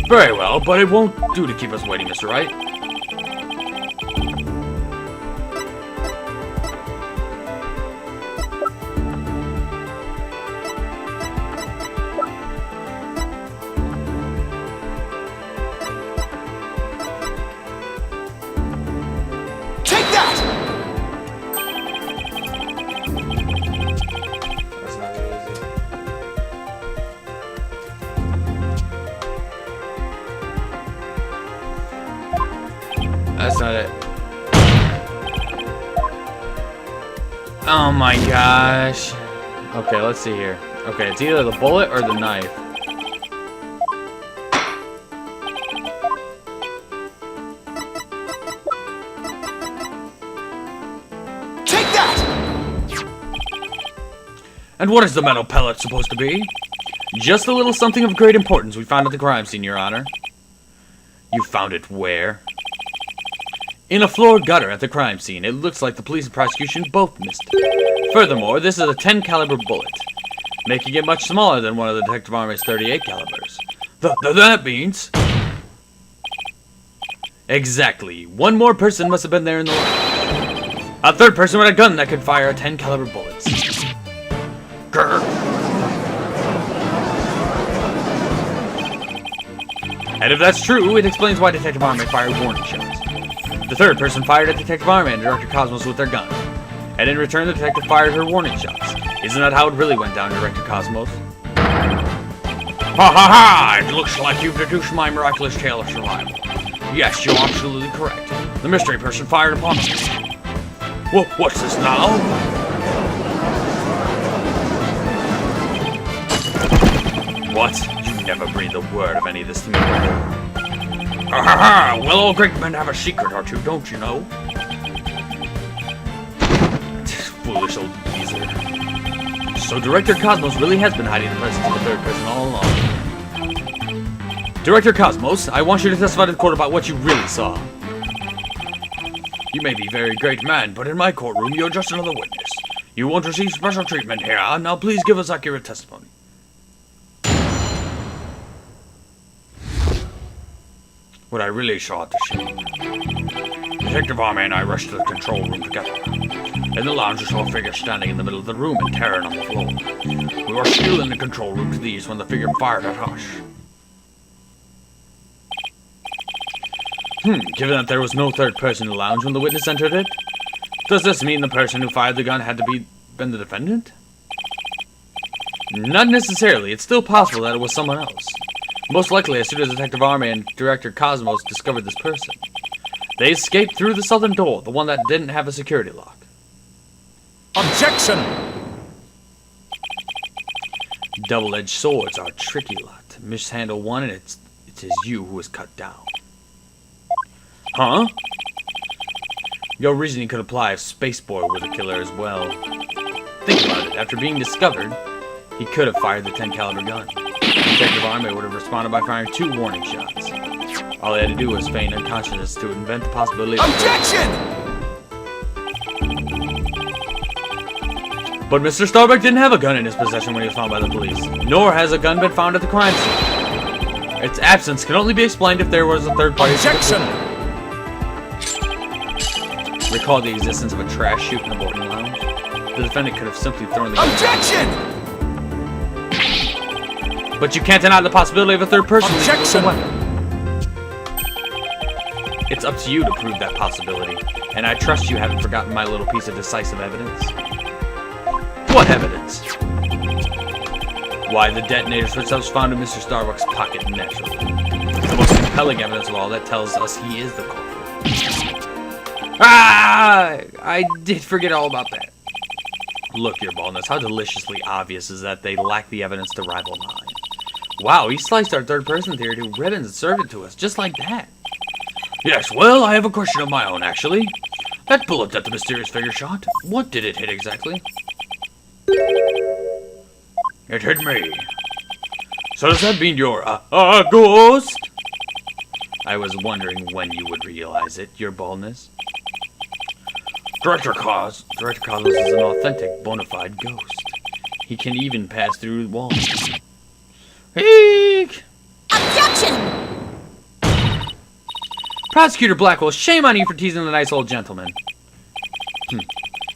Very well, but it won't do to keep us waiting, Mr. Wright. That's not it. Oh my gosh. Okay, let's see here. Okay, it's either the bullet or the knife. Take that! And what is the metal pellet supposed to be? Just a little something of great importance we found at the crime scene, Your Honor. You found it where? In a floor gutter at the crime scene. It looks like the police and prosecution both missed it. Furthermore, this is a 10 caliber bullet, making it much smaller than one of the Detective Army's 38 calibers. That means... Exactly. One more person must have been there in the line. A third person with a gun that could fire 10 caliber bullets. Grr. And if that's true, it explains why Detective Army fired warning shots. The third person fired at Detective Army and Director Cosmos with their gun. And in return, the detective fired her warning shots. Isn't that how it really went down, Director Cosmos? Ha ha ha! It looks like you've deduced my miraculous tale of survival. Yes, you're absolutely correct. The mystery person fired upon us. What's this now? What? You never breathed a word of any of this to me. Ha ha ha! Well, all great men have a secret or two, don't you know? Foolish old geezer. So Director Cosmos really has been hiding the presence of a third person all along. Director Cosmos, I want you to testify to the court about what you really saw. You may be a very great man, but in my courtroom, you're just another witness. You won't receive special treatment here. Now please give us accurate testimony. What I really saw at the scene. Detective Army and I rushed to the control room together. In the lounge, we saw a figure standing in the middle of the room and tearing on the floor. We were still in the control room to these when the figure fired at us. Given that there was no third person in the lounge when the witness entered it, does this mean the person who fired the gun had to been the defendant? Not necessarily. It's still possible that it was someone else. Most likely as soon as Detective Army and Director Cosmos discovered this person. They escaped through the southern door, the one that didn't have a security lock. Objection! Double-edged swords are a tricky lot. Mishandle one and it is you who is cut down. Huh? Your reasoning could apply if Space Boy were the killer as well. Think about it. After being discovered, he could have fired the 10 caliber gun. Detective Army would have responded by firing 2 warning shots. All they had to do was feign unconsciousness to invent the possibility of... Objection! But Mr. Starbuck didn't have a gun in his possession when he was found by the police. Nor has a gun been found at the crime scene. Its absence can only be explained if there was a third party... Objection! Recall the existence of a trash chute in the boarding lounge. The defendant could have simply thrown the gun... Objection! But you can't deny the possibility of a third person leaving with a weapon. It's up to you to prove that possibility, and I trust you haven't forgotten my little piece of decisive evidence. What evidence? Why, the detonator switch that was found in Mr. Starbuck's pocket, naturally. The most compelling evidence of all that tells us he is the culprit. Ah! I did forget all about that. Look, your baldness, how deliciously obvious is that they lack the evidence to rival mine. Wow, he sliced our third person theory to ribbons and served it to us, just like that. Yes, well, I have a question of my own, actually. That bullet that the mysterious figure shot, what did it hit exactly? It hit me. So does that mean you're a ghost? I was wondering when you would realize it, your baldness. Director Cosmos is an authentic, bona fide ghost. He can even pass through walls. Eek! Objection! Prosecutor Blackwell, shame on you for teasing the nice old gentleman.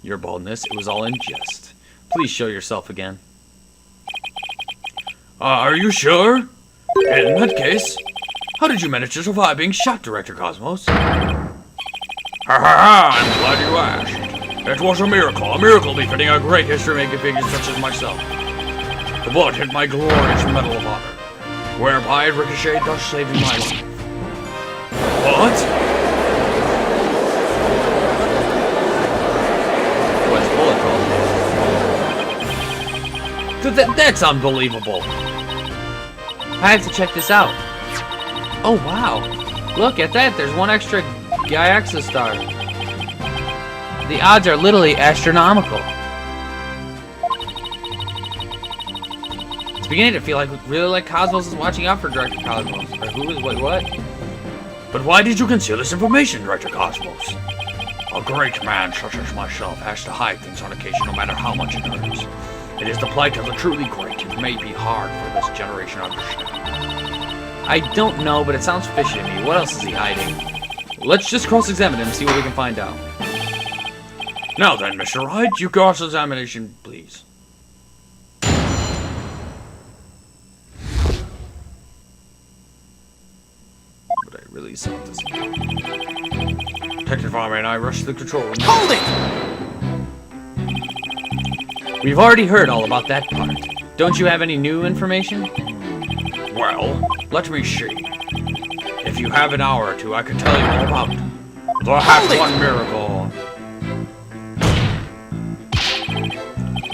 Your boldness, it was all in jest. Please show yourself again. Are you sure? In that case, how did you manage to survive being shot, Director Cosmos? Ha ha ha, I'm glad you asked. It was a miracle befitting a great history-making figure such as myself. The bullet hit my glorious Medal of Honor, whereby it ricocheted, thus saving my life. What? What's bullet hole? That's unbelievable. I have to check this out. Oh wow. Look at that, there's one extra Gaiaxa star. The odds are literally astronomical. It's beginning to feel really like Cosmos is watching out for Director Cosmos. Or who is, what? But why did you conceal this information, Director Cosmos? A great man such as myself has to hide things on occasion, no matter how much it hurts. It is the plight of the truly great. It may be hard for this generation to understand. I don't know, but it sounds fishy to me. What else is he hiding? Let's just cross-examine him and see what we can find out. Now then, Mr. Wright, you cross-examination, please. Would I really sell this? Detective Army and I rushed to the control room. Hold it! We've already heard all about that part. Don't you have any new information? Well, let me see. If you have an hour or two, I can tell you all about the Hat-One miracle.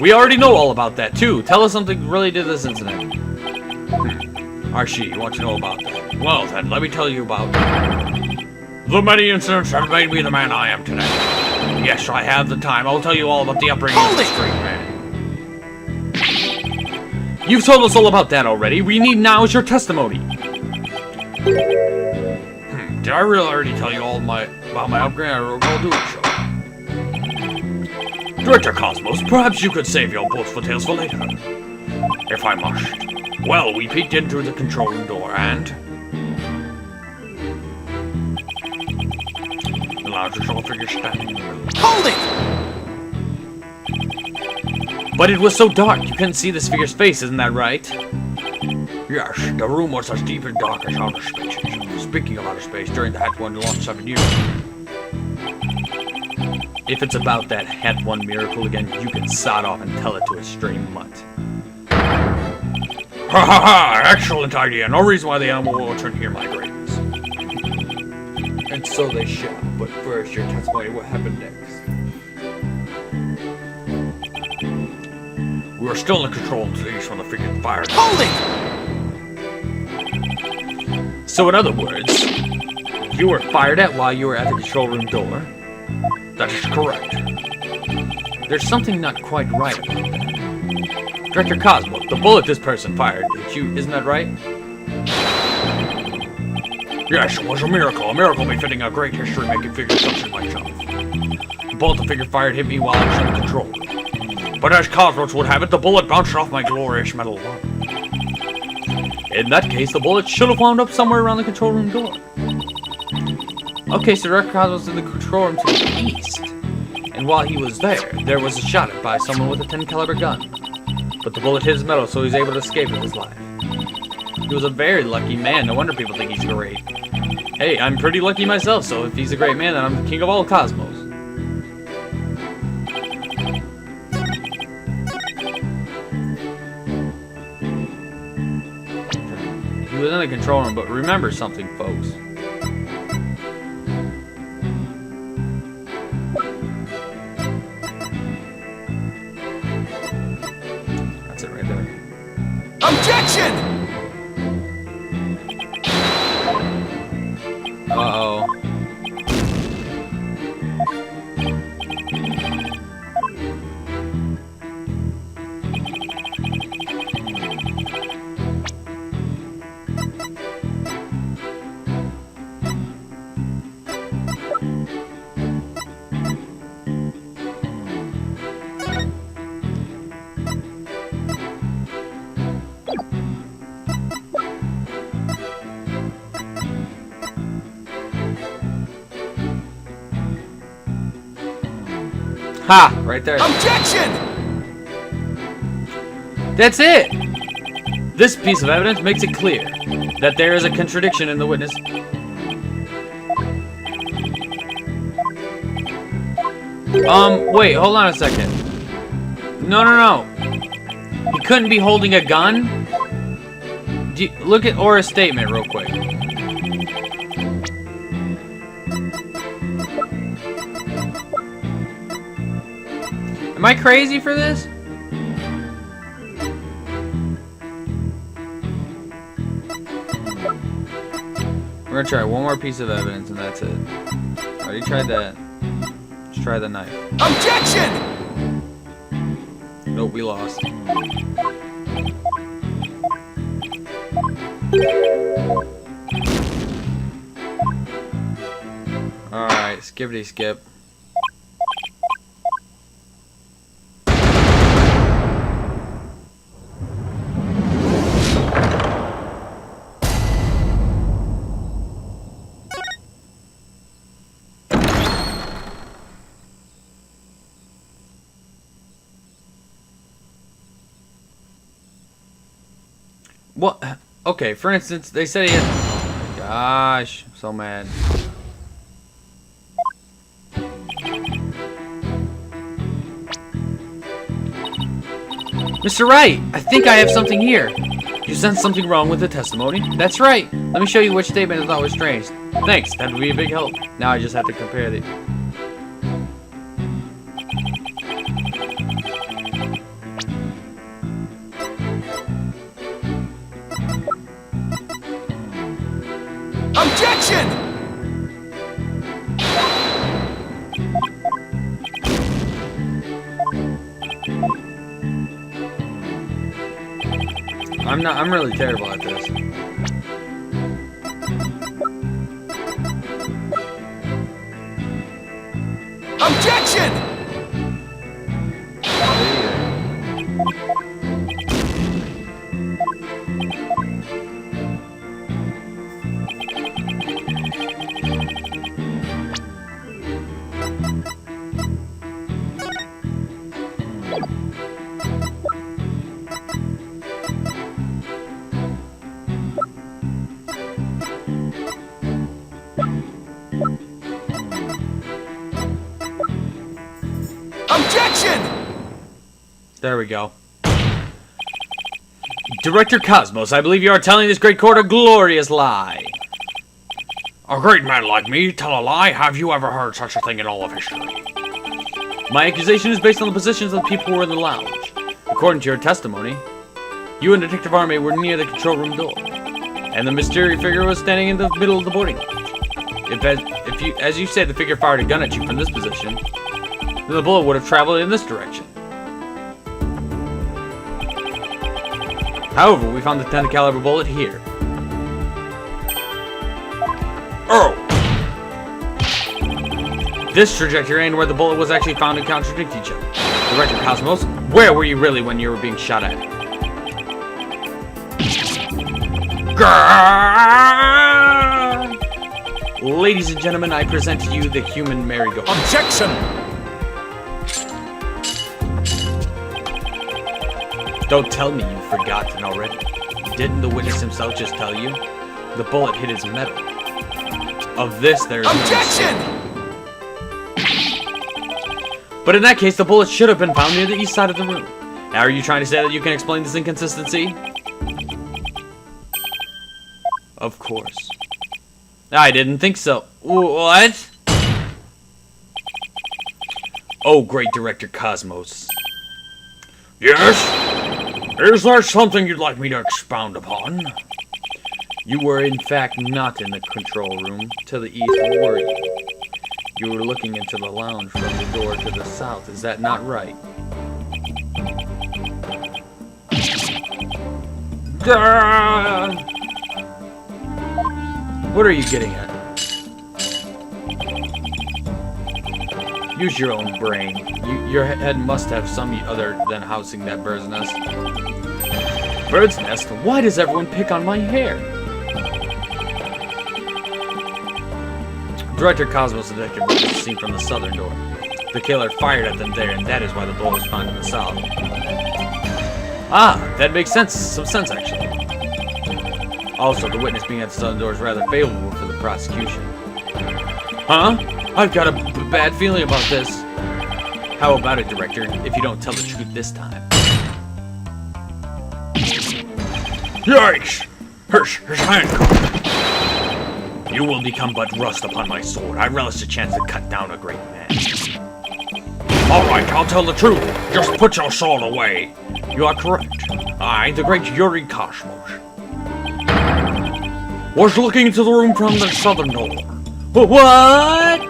We already know all about that, too. Tell us something related to this incident. Archie, you want to know about that? Well, then, let me tell you about the many incidents that made me the man I am today. Yes, I have the time. I'll tell you all about the upbringing of the street man. You've told us all about that already. We need now is your testimony. Did I really already tell you all about my upbringing? I'll do it, show. Director Cosmos, perhaps you could save your boastful tales for later. If I must. Well, we peeked in through the control room door and... the larger tall figure standing in the middle. Hold it! But it was so dark, you couldn't see this figure's face, isn't that right? Yes, the room was as deep and dark as outer space. Speaking of outer space, during the Hat-One launch 7 years ago. If it's about that Hat-One miracle again, you can sod off and tell it to a stray mutt. Ha ha ha! Excellent idea. No reason why the animal will return hear my greatness. And so they shall. But first, your testimony, what happened next? We were still in the control room stage when the freaking fire. Hold it! So in other words, you were fired at while you were at the control room door? That is correct. There's something not quite right about that. Director Cosmo, the bullet this person fired hit you, isn't that right? Yes, it was a miracle befitting a great history-making figure such as myself. The bullet the figure fired hit me while I was in the control room. But as Cosmos would have it, the bullet bounced off my glorious Medal of Honor. In that case, the bullet should have wound up somewhere around the control room door. Okay, so Director Cosmos was in the control room to the east. And while he was there was a shot at by someone with a 10 caliber gun. But the bullet hit his medal, so he was able to escape with his life. He was a very lucky man. No wonder people think he's great. Hey, I'm pretty lucky myself, so if he's a great man, then I'm the king of all cosmos. He was in the control room, but remember something, folks. That's it right there. Objection! Uh-oh. Ha! Right there. Objection! That's it! This piece of evidence makes it clear that there is a contradiction in the witness. Wait, hold on a second. No. He couldn't be holding a gun? Look at Aura's statement real quick. Am I crazy for this? We're gonna try one more piece of evidence and that's it. Already tried that. Let's try the knife. Objection! Nope, we lost. Alright, skippity skip. What? Okay, for instance, they said he had... Gosh, I'm so mad. Mr. Wright, I think I have something here. You sensed something wrong with the testimony? That's right. Let me show you which statement I thought was strange. Thanks, that would be a big help. Now I just have to compare the... Objection! I'm really terrible at this. Objection! Objection! There we go. Director Cosmos, I believe you are telling this great court a glorious lie. A great man like me tell a lie? Have you ever heard such a thing in all of history? My accusation is based on the positions of the people who were in the lounge. According to your testimony, you and Detective Army were near the control room door, and the mysterious figure was standing in the middle of the boarding lounge. If you, as you said, the figure fired a gun at you from this position, then the bullet would have traveled in this direction. However, we found the 10 caliber bullet here. Oh! This trajectory and where the bullet was actually found to contradict each other. Director Cosmos, where were you really when you were being shot at? Ladies and gentlemen, I present to you the human merry-go. Objection! Don't tell me you've forgotten already. Didn't the witness himself just tell you? The bullet hit his metal. Of this, there is Objection! But in that case, the bullet should have been found near the east side of the room. Now, are you trying to say that you can explain this inconsistency? Of course. I didn't think so. What? Oh, great Director Cosmos. Yes? Is there something you'd like me to expound upon? You were, in fact, not in the control room to the east, were you? You were looking into the lounge from the door to the south. Is that not right? What are you getting at? Use your own brain. Your head must have some other than housing that bird's nest. Bird's nest? Why does everyone pick on my hair? Director Cosmos detective was seen from the southern door. The killer fired at them there, and that is why the bullet was found in the south. Ah, that makes sense. Some sense, actually. Also, the witness being at the southern door is rather favorable for the prosecution. Huh? I've got a bad feeling about this. How about it, Director, if you don't tell the truth this time? Yikes! His handcuff. You will become but rust upon my sword. I relish the chance to cut down a great man. Alright, I'll tell the truth. Just put your sword away. You are correct. I, the great Yuri Cosmos, was looking into the room from the southern door. What?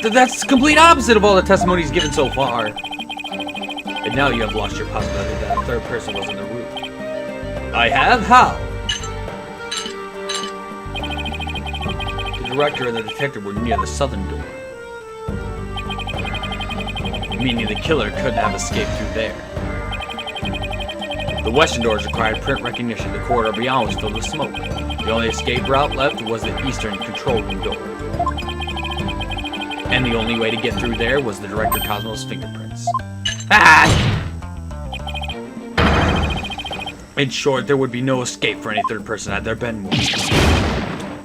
That's the complete opposite of all the testimonies given so far. And now you have lost your possibility that a third person was in the room. I have? How? The director and the detective were near the southern door, meaning the killer couldn't have escaped through there. The western doors required print recognition. The corridor beyond was filled with smoke. The only escape route left was the eastern control room door. And the only way to get through there was the Director Cosmos' fingerprints. Ah! In short, there would be no escape for any third person had there been one.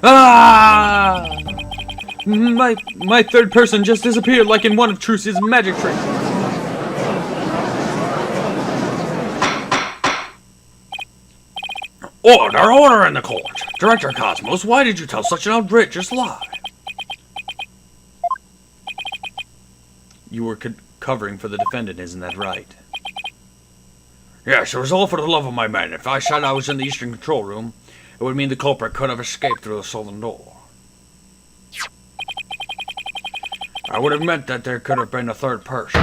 Ah! My third person just disappeared like in one of Truce's magic tricks. Order in the court. Director Cosmos, why did you tell such an outrageous lie? You were covering for the defendant, isn't that right? Yes, it was all for the love of my men. If I said I was in the eastern control room, it would mean the culprit could have escaped through the southern door. I would have meant that there could have been a third person.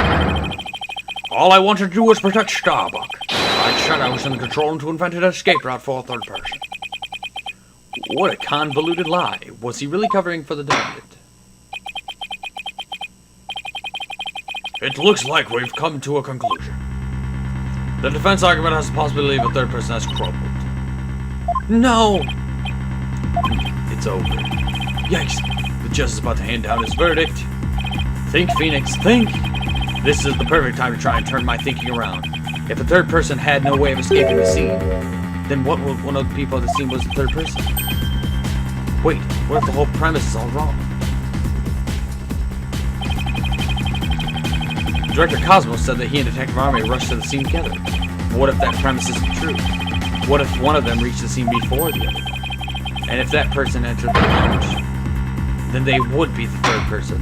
All I wanted to do was protect Starbuck. I said I was in the control room to invent an escape route for a third person. What a convoluted lie. Was he really covering for the defendant? It looks like we've come to a conclusion. The defense argument has the possibility of a third person has crumbled. No! It's over. Yikes! The judge is about to hand down his verdict. Think, Phoenix, think! This is the perfect time to try and turn my thinking around. If the third person had no way of escaping the scene, then what would one of the people at the scene was the third person? Wait, what if the whole premise is all wrong? Director Cosmos said that he and Detective Army rushed to the scene together. What if that premise isn't true? What if one of them reached the scene before the other? And if that person entered the lounge, then they would be the third person.